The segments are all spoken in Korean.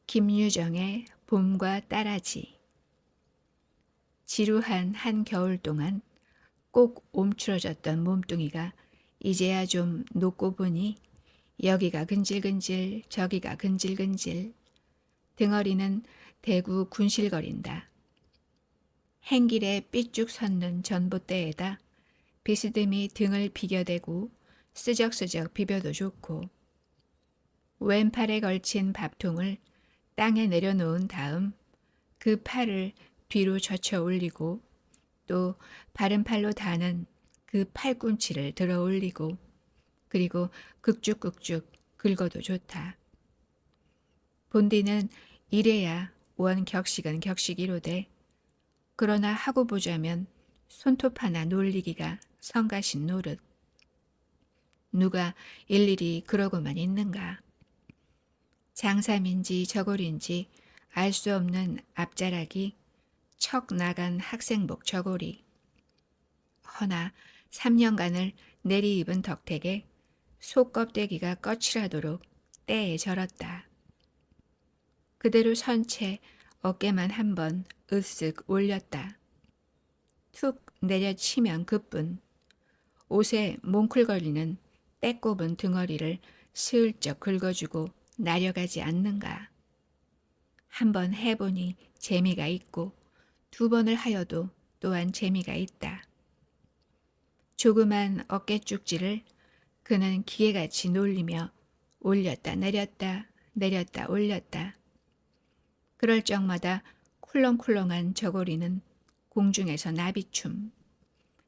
김유정의 봄과 따라지. 지루한 한겨울 동안 꼭 옴츠러졌던 몸뚱이가 이제야 좀 녹고 보니 여기가 근질근질 저기가 근질근질, 등허리는 대구 군실거린다. 행길에 삐쭉 섰는 전봇대에다 비스듬히 등을 비겨대고 쓰적쓰적 비벼도 좋고, 왼팔에 걸친 밥통을 땅에 내려놓은 다음 그 팔을 뒤로 젖혀 올리고 또 바른 팔로 다는 그 팔꿈치를 들어 올리고 그리고 극죽극죽 긁어도 좋다. 본디는 이래야 원 격식은 격식이로되, 그러나 하고 보자면 손톱 하나 놀리기가 성가신 노릇. 누가 일일이 그러고만 있는가. 장삼인지 저골인지 알 수 없는 앞자락이 척 나간 학생복 저고리. 허나 3년간을 내리 입은 덕택에 속껍데기가 거칠하도록 때에 절었다. 그대로 선 채 어깨만 한번 으쓱 올렸다. 툭 내려치면 그뿐. 옷에 몽클거리는 때꼽은 등허리를 슬쩍 긁어주고 나려가지 않는가. 한번 해보니 재미가 있고 2번을 하여도 또한 재미가 있다. 조그만 어깨쭉지를 그는 기계같이 놀리며 올렸다 내렸다 내렸다 올렸다. 그럴 적마다 쿨렁쿨렁한 저고리는 공중에서 나비춤.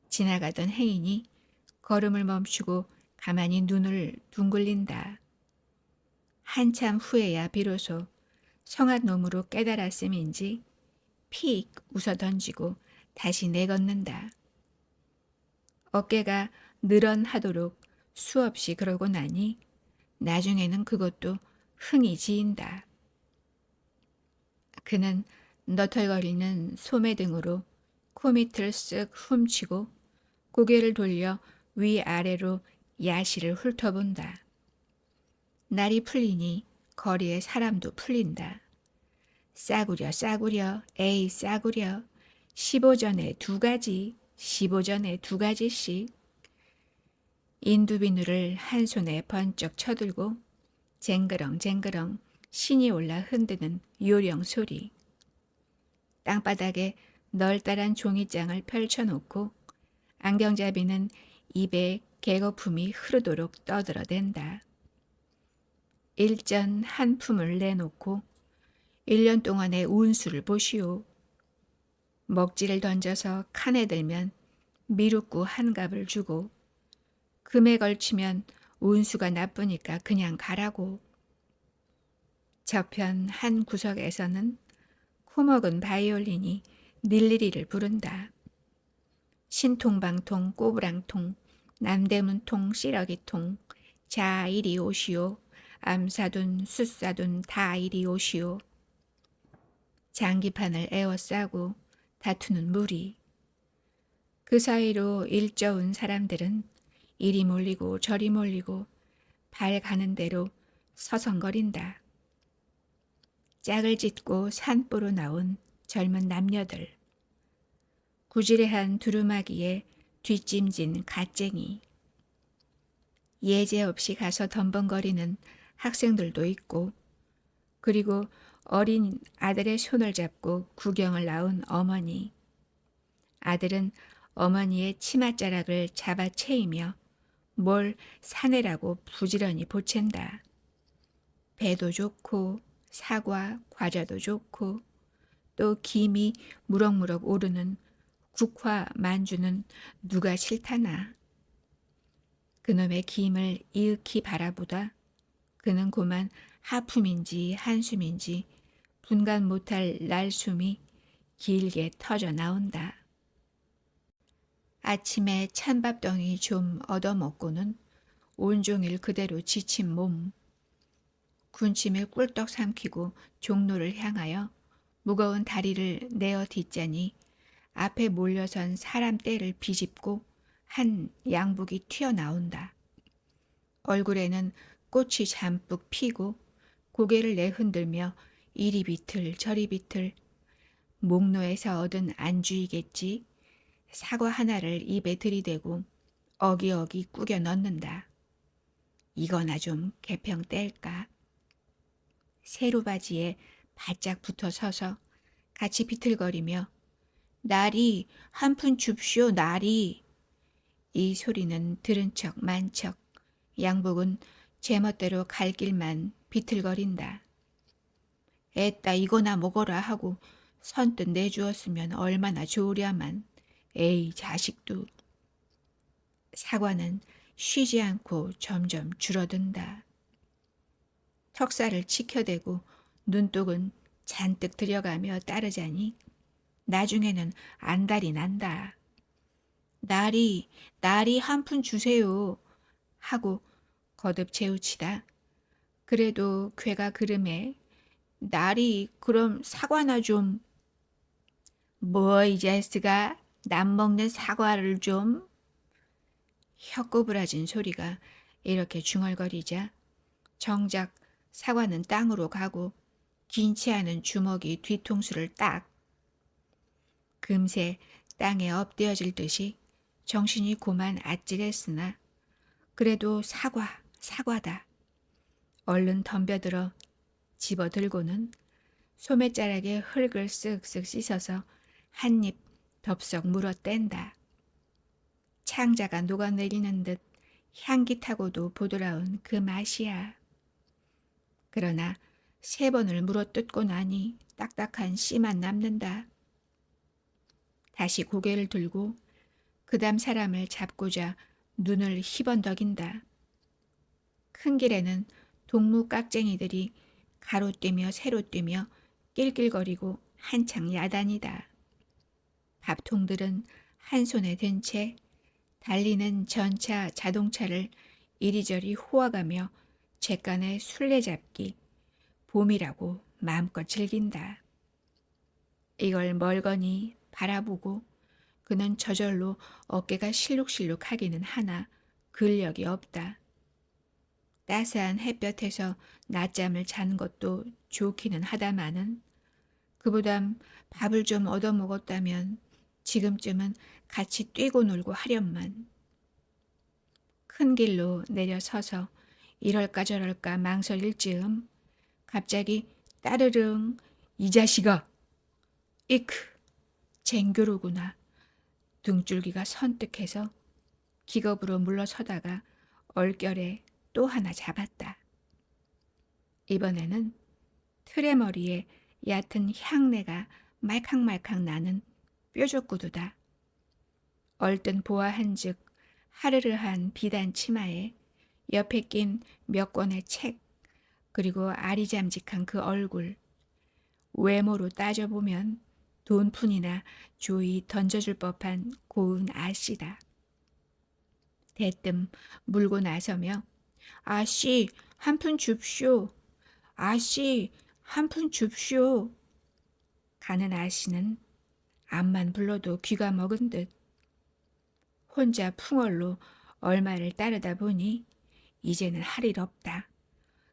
지나가던 행인이 걸음을 멈추고 가만히 눈을 둥글린다. 한참 후에야 비로소 성한 놈으로 깨달았음인지 픽 웃어 던지고 다시 내걷는다. 어깨가 늘어나도록 수없이 그러고 나니 나중에는 그것도 흥이 지인다. 그는 너털거리는 소매 등으로 코 밑을 쓱 훔치고 고개를 돌려 위아래로 야시를 훑어본다. 날이 풀리니 거리에 사람도 풀린다. 싸구려 싸구려 에이 싸구려 15전에 2가지 15전에 2가지씩. 인두비누를 한 손에 번쩍 쳐들고 쟁그렁쟁그렁 신이 올라 흔드는 요령 소리. 땅바닥에 널따란 종이장을 펼쳐놓고 안경잡이는 입에 개거품이 흐르도록 떠들어댄다. 일전 한 품을 내놓고 1년 동안의 운수를 보시오. 먹지를 던져서 칸에 들면 미루고 한 갑을 주고, 금에 걸치면 운수가 나쁘니까 그냥 가라고. 저편 한 구석에서는 코먹은 바이올린이 닐리리를 부른다. 신통방통 꼬부랑통 남대문통 씨러기통 자 이리 오시오. 암사둔 숫사둔 다 이리 오시오. 장기판을 에워싸고 다투는 무리. 그 사이로 일저은 사람들은 이리 몰리고 저리 몰리고 발 가는 대로 서성거린다. 짝을 짓고 산보로 나온 젊은 남녀들. 구지레한 두루마기에 뒷짐진 갓쟁이. 예제 없이 가서 덤벙거리는 학생들도 있고, 그리고 어린 아들의 손을 잡고 구경을 나온 어머니. 아들은 어머니의 치맛자락을 잡아 채이며 뭘 사내라고 부지런히 보챈다. 배도 좋고 사과, 과자도 좋고 또 김이 무럭무럭 오르는 국화 만주는 누가 싫다나. 그놈의 김을 이윽히 바라보다 그는 고만 하품인지 한숨인지 분간 못할 날숨이 길게 터져 나온다. 아침에 찬밥덩이 좀 얻어먹고는 온종일 그대로 지친 몸. 군침을 꿀떡 삼키고 종로를 향하여 무거운 다리를 내어 딛자니 앞에 몰려선 사람 떼를 비집고 한 양복이 튀어나온다. 얼굴에는 꽃이 잠뿍 피고 고개를 내흔들며 이리 비틀 저리 비틀 목노에서 얻은 안주이겠지. 사과 하나를 입에 들이대고 어기어기 꾸겨 넣는다. 이거나 좀 개평 뗄까? 세로바지에 바짝 붙어 서서 같이 비틀거리며 나리 한 푼 줍쇼 나리. 이 소리는 들은 척 만 척 양복은 제멋대로 갈 길만 비틀거린다. 애따 이거나 먹어라 하고 선뜻 내주었으면 얼마나 좋으랴만. 에이 자식도. 사과는 쉬지 않고 점점 줄어든다. 턱살을 치켜대고 눈독은 잔뜩 들여가며 따르자니 나중에는 안달이 난다. 나리 한 푼 주세요 하고 거듭 재우치다. 그래도 괴가 그름에 나리 그럼 사과나 좀. 뭐 이 자스가 남 먹는 사과를 좀. 혀꼬부라진 소리가 이렇게 중얼거리자 정작 사과는 땅으로 가고 긴치 않은 주먹이 뒤통수를 딱. 금세 땅에 엎드려질 듯이 정신이 고만 아찔했으나 그래도 사과다. 얼른 덤벼들어 집어들고는 소매자락에 흙을 쓱쓱 씻어서 한 입 덥석 물어뗀다. 창자가 녹아내리는 듯 향깃하고도 부드러운 그 맛이야. 그러나 3번을 물어뜯고 나니 딱딱한 씨만 남는다. 다시 고개를 들고 그다음 사람을 잡고자 눈을 희번덕인다. 큰 길에는 동무 깍쟁이들이 가로뛰며 세로뛰며 낄낄거리고 한창 야단이다. 밥통들은 한 손에 든 채 달리는 전차 자동차를 이리저리 호와가며 잿간의 술래잡기, 봄이라고 마음껏 즐긴다. 이걸 멀거니 바라보고 그는 저절로 어깨가 실룩실룩하기는 하나 근력이 없다. 따스한 햇볕에서 낮잠을 자는 것도 좋기는 하다마는 그보담 밥을 좀 얻어먹었다면 지금쯤은 같이 뛰고 놀고 하련만. 큰 길로 내려서서 이럴까 저럴까 망설일 즈음 갑자기 따르릉 이 자식아! 이크! 쟁교로구나. 등줄기가 선뜩해서 기겁으로 물러서다가 얼결에 또 하나 잡았다. 이번에는 틀의 머리에 얕은 향내가 말캉말캉 나는 뾰족구두다. 얼뜬 보아한즉 하르르한 비단 치마에 옆에 낀 몇 권의 책 그리고 아리잠직한 그 얼굴. 외모로 따져보면 돈푼이나 조이 던져줄 법한 고운 아씨다. 대뜸 물고 나서며 아씨 한 푼 줍쇼. 아씨 한 푼 줍쇼. 가는 아씨는 암만 불러도 귀가 먹은 듯 혼자 풍월로 얼마를 따르다 보니 이제는 할 일 없다.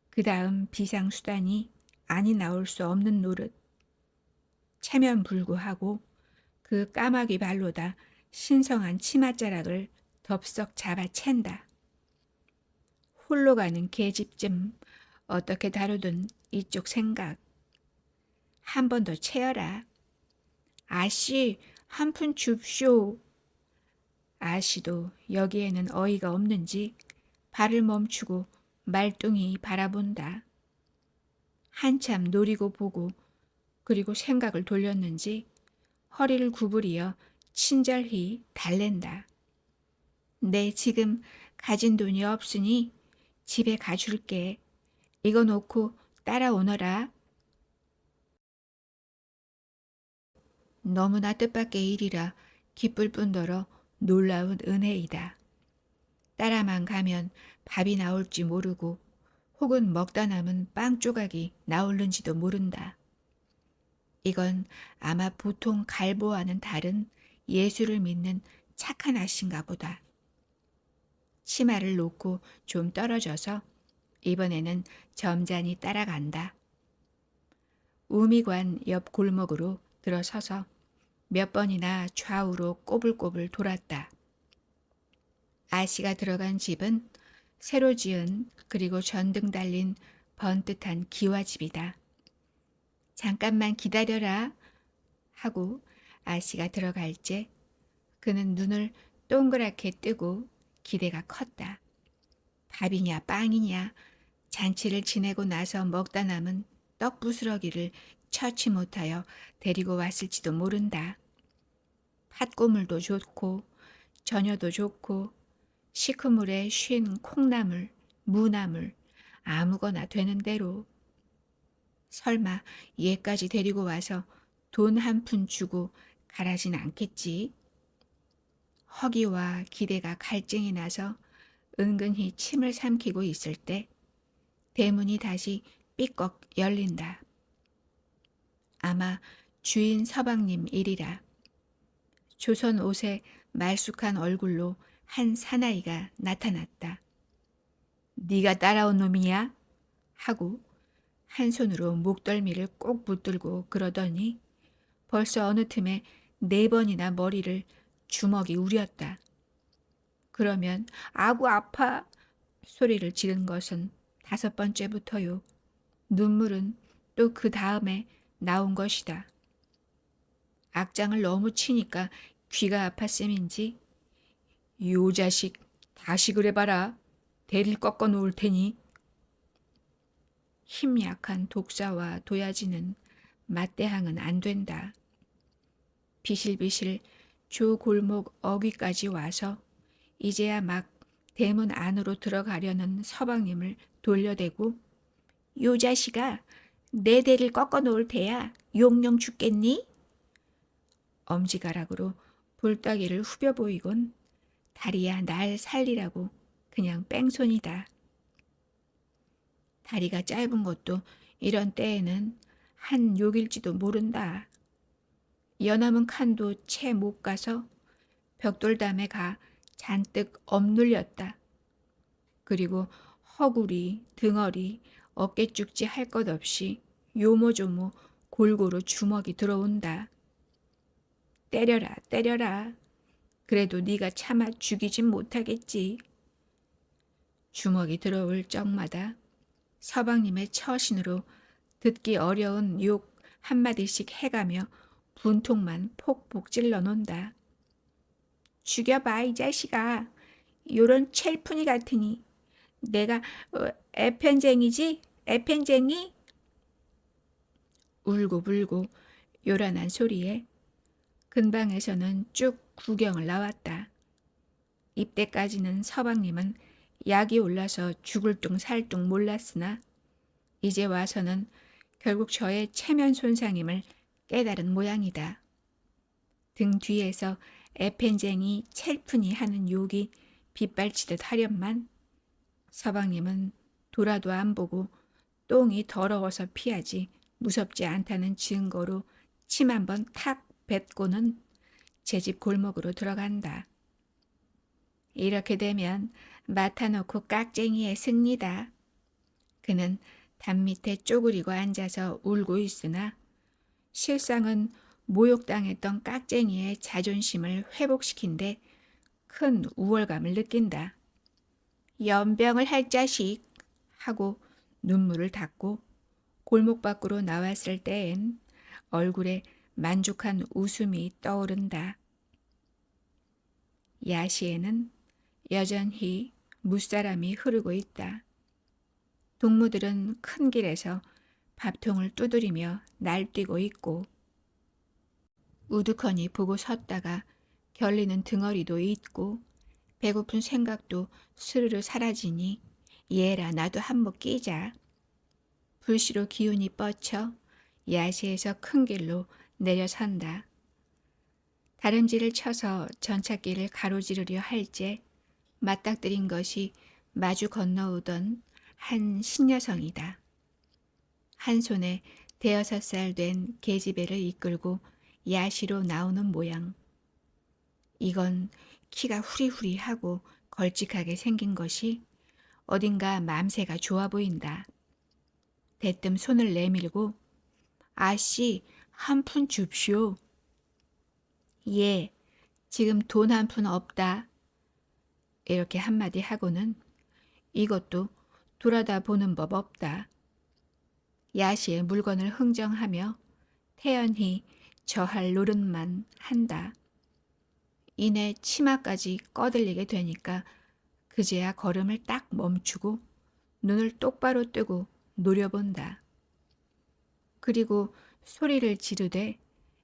그 다음 비상수단이 아니 나올 수 없는 노릇. 체면불구하고 그 까마귀 발로다 신성한 치맛자락을 덥석 잡아챈다. 홀로 가는 계집쯤 어떻게 다루든 이쪽 생각. 한 번 더 채어라. 아씨 한 푼 줍쇼. 아씨도 여기에는 어이가 없는지 발을 멈추고 말뚱이 바라본다. 한참 노리고 보고 그리고 생각을 돌렸는지 허리를 구부리어 친절히 달랜다. 내 지금 가진 돈이 없으니 집에 가줄게. 이거 놓고 따라오너라. 너무나 뜻밖의 일이라 기쁠 뿐더러 놀라운 은혜이다. 따라만 가면 밥이 나올지 모르고 혹은 먹다 남은 빵 조각이 나올는지도 모른다. 이건 아마 보통 갈보와는 다른 예수를 믿는 착한 아씨인가 보다. 치마를 놓고 좀 떨어져서 이번에는 점잖이 따라간다. 우미관 옆 골목으로 들어서서 몇 번이나 좌우로 꼬불꼬불 돌았다. 아씨가 들어간 집은 새로 지은 그리고 전등 달린 번듯한 기와집이다. 잠깐만 기다려라 하고 아씨가 들어갈 때 그는 눈을 동그랗게 뜨고 기대가 컸다. 밥이냐 빵이냐 잔치를 지내고 나서 먹다 남은 떡 부스러기를 처치 못하여 데리고 왔을지도 모른다. 팥고물도 좋고 저녀도 좋고 시커물에 쉰 콩나물, 무나물 아무거나 되는 대로. 설마 얘까지 데리고 와서 돈 한 푼 주고 가라진 않겠지. 허기와 기대가 갈증이 나서 은근히 침을 삼키고 있을 때 대문이 다시 삐꺽 열린다. 아마 주인 서방님 일이라. 조선 옷에 말쑥한 얼굴로 한 사나이가 나타났다. 네가 따라온 놈이냐? 하고 한 손으로 목덜미를 꼭 붙들고 그러더니 벌써 어느 틈에 4번이나 머리를 주먹이 우렸다. 그러면 아구 아파 소리를 지른 것은 5번째부터요. 눈물은 또 그 다음에 나온 것이다. 악장을 너무 치니까 귀가 아팠음인지 요 자식 다시 그래봐라. 대를 꺾어 놓을 테니. 힘 약한 독사와 도야지는 맞대항은 안 된다. 비실비실 조 골목 어귀까지 와서 이제야 막 대문 안으로 들어가려는 서방님을 돌려대고 요 자식아 내 대를 꺾어 놓을 테야 용령 죽겠니? 엄지가락으로 볼따기를 후벼 보이곤 다리야 날 살리라고 그냥 뺑손이다. 다리가 짧은 것도 이런 때에는 한 욕일지도 모른다. 연함은 칸도 채 못 가서 벽돌담에 가 잔뜩 억눌렸다. 그리고 허구리, 등허리, 어깨죽지 할 것 없이 요모조모 골고루 주먹이 들어온다. 때려라 때려라. 그래도 네가 차마 죽이진 못하겠지. 주먹이 들어올 적마다 서방님의 처신으로 듣기 어려운 욕 한마디씩 해가며 분통만 폭폭 찔러 놓는다. 죽여봐 이 자식아. 요런 첼푼이 같으니. 내가 애편쟁이지? 애편쟁이? 울고불고 요란한 소리에 근방에서는 쭉 구경을 나왔다. 입대까지는 서방님은 약이 올라서 죽을 둥 살 둥 몰랐으나 이제 와서는 결국 저의 체면 손상임을 깨달은 모양이다. 등 뒤에서 애펜쟁이 첼푼이 하는 욕이 빗발치듯 하련만 서방님은 돌아도 안 보고 똥이 더러워서 피하지 무섭지 않다는 증거로 침 한 번 탁 뱉고는 제 집 골목으로 들어간다. 이렇게 되면 맡아놓고 깍쟁이의 승리다. 그는 담 밑에 쪼그리고 앉아서 울고 있으나 실상은 모욕당했던 깍쟁이의 자존심을 회복시킨 데 큰 우월감을 느낀다. 연병을 할 자식 하고 눈물을 닦고 골목 밖으로 나왔을 때엔 얼굴에 만족한 웃음이 떠오른다. 야시에는 여전히 무사람이 흐르고 있다. 동무들은 큰 길에서 밥통을 두드리며 날뛰고 있고 우두커니 보고 섰다가 결리는 등어리도 있고 배고픈 생각도 스르르 사라지니 얘라 나도 한몫 끼자. 불시로 기운이 뻗쳐 야시에서 큰 길로 내려선다. 다름질을 쳐서 전찻길을 가로지르려 할제 맞닥뜨린 것이 마주 건너오던 한 신여성이다. 한 손에 5살 된 계집애를 이끌고 야시로 나오는 모양. 이건 키가 후리후리하고 걸찍하게 생긴 것이 어딘가 맘새가 좋아 보인다. 대뜸 손을 내밀고 아씨, 한 푼 줍쇼. 예, 지금 돈 한 푼 없다. 이렇게 한마디 하고는 이것도 돌아다 보는 법 없다. 야시의 물건을 흥정하며 태연히 저할 노릇만 한다. 이내 치마까지 꺼들리게 되니까 그제야 걸음을 딱 멈추고 눈을 똑바로 뜨고 노려본다. 그리고 소리를 지르되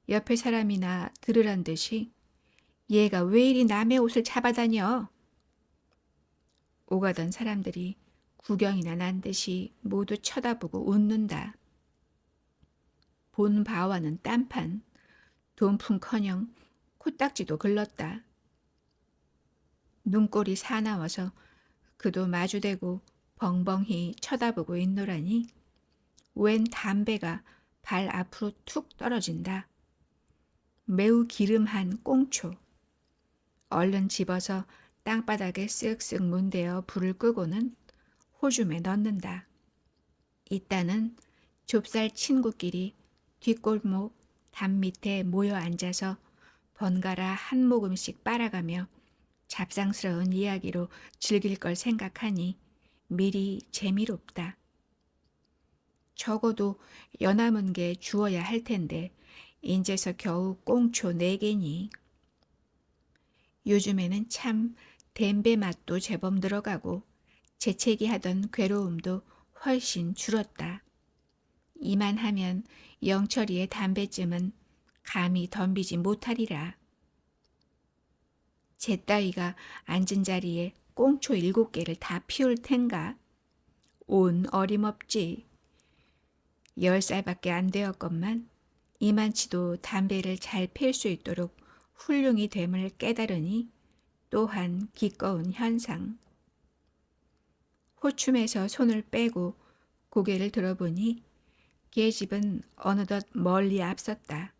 옆에 사람이나 들으란 듯이 얘가 왜 이리 남의 옷을 잡아다녀? 오가던 사람들이 구경이나 난 듯이 모두 쳐다보고 웃는다. 본 바와는 딴판, 돈푼커녕 코딱지도 글렀다. 눈꼴이 사나워서 그도 마주대고 벙벙히 쳐다보고 있노라니 웬 담배가 발 앞으로 툭 떨어진다. 매우 기름한 꽁초. 얼른 집어서 땅바닥에 쓱쓱 문대어 불을 끄고는 호줌에 넣는다. 이따는 좁쌀 친구끼리 뒷골목 담 밑에 모여 앉아서 번갈아 한 모금씩 빨아가며 잡상스러운 이야기로 즐길 걸 생각하니 미리 재미롭다. 적어도 연남은 게 주어야 할 텐데 인제서 겨우 꽁초 4개니. 요즘에는 참 댐배 맛도 제법 늘어가고 재채기 하던 괴로움도 훨씬 줄었다. 이만하면 영철이의 담배쯤은 감히 덤비지 못하리라. 제 따위가 앉은 자리에 꽁초 7개를 다 피울 텐가? 온 어림없지. 10살밖에 안 되었건만 이만치도 담배를 잘 필 수 있도록 훌륭히 됨을 깨달으니 또한 기꺼운 현상. 호춤에서 손을 빼고 고개를 들어보니 계집은 어느덧 멀리 앞섰다.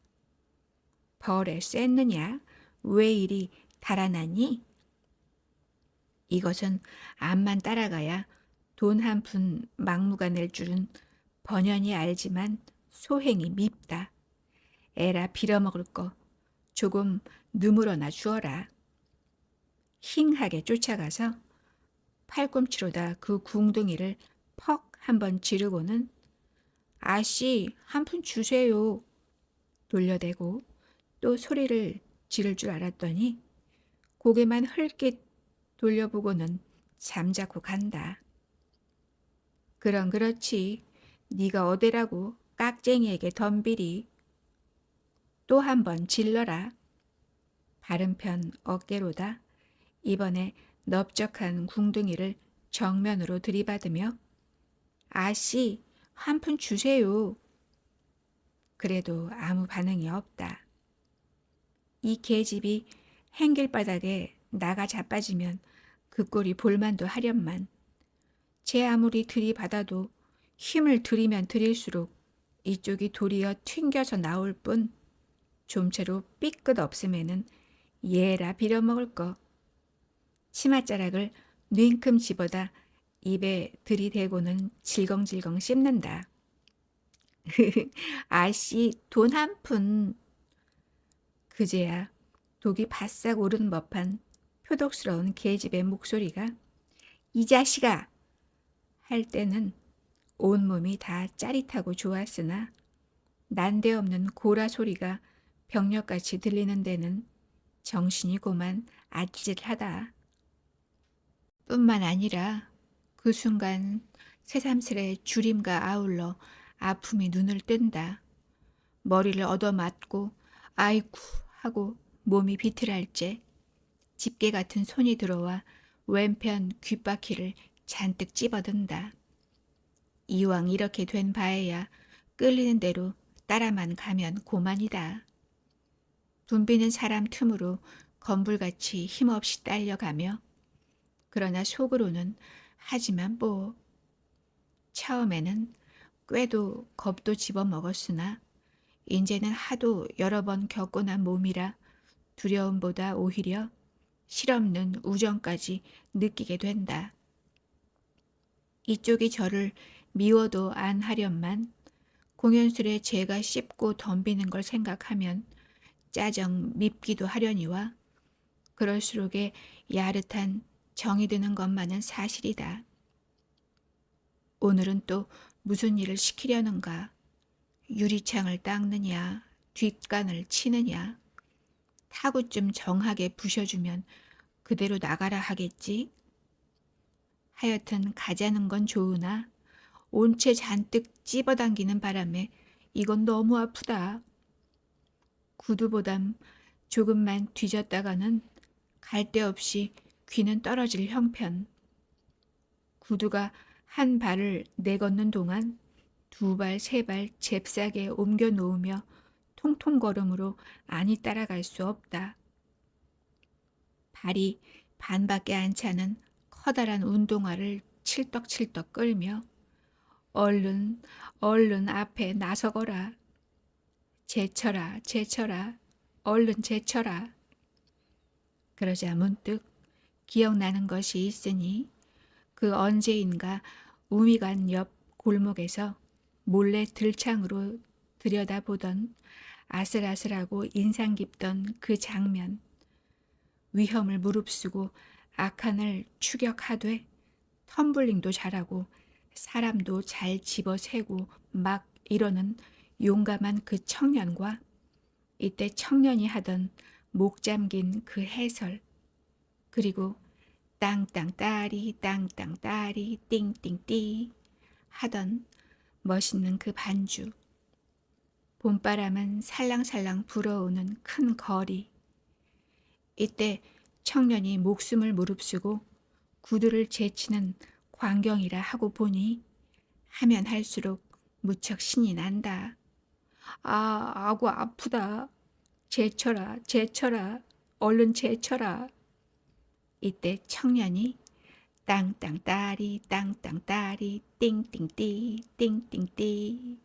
벌에 쐈느냐? 왜 이리 달아나니? 이것은 암만 따라가야 돈 한 푼 막무가 낼 줄은 번연히 알지만 소행이 밉다. 에라 빌어먹을 거 조금 누물어나 주어라. 힝하게 쫓아가서 팔꿈치로다 그 궁둥이를 퍽 한번 지르고는 아씨 한 푼 주세요. 돌려대고 또 소리를 지를 줄 알았더니 고개만 흘낏 돌려보고는 잠자코 간다. 그렇지. 네가 어디라고 깍쟁이에게 덤비리. 또 한 번 질러라. 바른편 어깨로다 이번에 넓적한 궁둥이를 정면으로 들이받으며 아씨 한 푼 주세요. 그래도 아무 반응이 없다. 이 계집이 행길바닥에 나가 자빠지면 그 꼴이 볼만도 하련만 제 아무리 들이받아도 힘을 들이면 들일수록 이쪽이 도리어 튕겨서 나올 뿐 좀채로 삐끗 없음에는 예라 빌어먹을 거. 치맛자락을 넹큼 집어다 입에 들이대고는 질겅질겅 씹는다. 아씨 돈 한 푼. 그제야 독이 바싹 오른 법한 표독스러운 계집의 목소리가 이 자식아 할 때는 온몸이 다 짜릿하고 좋았으나 난데없는 고라 소리가 병력같이 들리는 데는 정신이 고만 아찔하다. 뿐만 아니라 그 순간 새삼스레 주림과 아울러 아픔이 눈을 뜬다. 머리를 얻어맞고 아이쿠 하고 몸이 비틀할째 집게 같은 손이 들어와 왼편 귓바퀴를 잔뜩 찝어든다. 이왕 이렇게 된 바에야 끌리는 대로 따라만 가면 고만이다. 붐비는 사람 틈으로 건불같이 힘없이 딸려가며 그러나 속으로는 하지만 뭐 처음에는 꾀도 겁도 집어먹었으나 인제는 하도 여러 번 겪고 난 몸이라 두려움보다 오히려 실없는 우정까지 느끼게 된다. 이쪽이 저를 미워도 안 하련만 공연술에 제가 씹고 덤비는 걸 생각하면 짜정 밉기도 하려니와 그럴수록에 야릇한 정이 드는 것만은 사실이다. 오늘은 또 무슨 일을 시키려는가? 유리창을 닦느냐, 뒷간을 치느냐, 타구 좀 정하게 부셔주면 그대로 나가라 하겠지? 하여튼 가자는 건 좋으나 온채 잔뜩 찝어당기는 바람에 이건 너무 아프다. 구두보담 조금만 뒤졌다가는 갈 데 없이 귀는 떨어질 형편. 구두가 한 발을 내걷는 동안 두 발, 세 발 잽싸게 옮겨 놓으며 통통걸음으로 안이 따라갈 수 없다. 발이 반밖에 안 차는 커다란 운동화를 칠떡칠떡 끌며 얼른 얼른 앞에 나서거라. 제쳐라 제쳐라 얼른 제쳐라. 그러자 문득 기억나는 것이 있으니 그 언제인가 우미관 옆 골목에서 몰래 들창으로 들여다보던 아슬아슬하고 인상 깊던 그 장면. 위험을 무릅쓰고 악한을 추격하되 텀블링도 잘하고 사람도 잘 집어세고 막 이러는 용감한 그 청년과 이때 청년이 하던 목 잠긴 그 해설, 그리고 땅땅따리 땅땅따리 띵띵띠 하던 멋있는 그 반주. 봄바람은 살랑살랑 불어오는 큰 거리. 이때 청년이 목숨을 무릅쓰고 구두를 제치는 광경이라 하고 보니 하면 할수록 무척 신이 난다. 아구 아프다. 제쳐라 제쳐라 얼른 제쳐라. 이때 청년이 땅땅따리 땅땅따리 띵띵띠 띵띵띠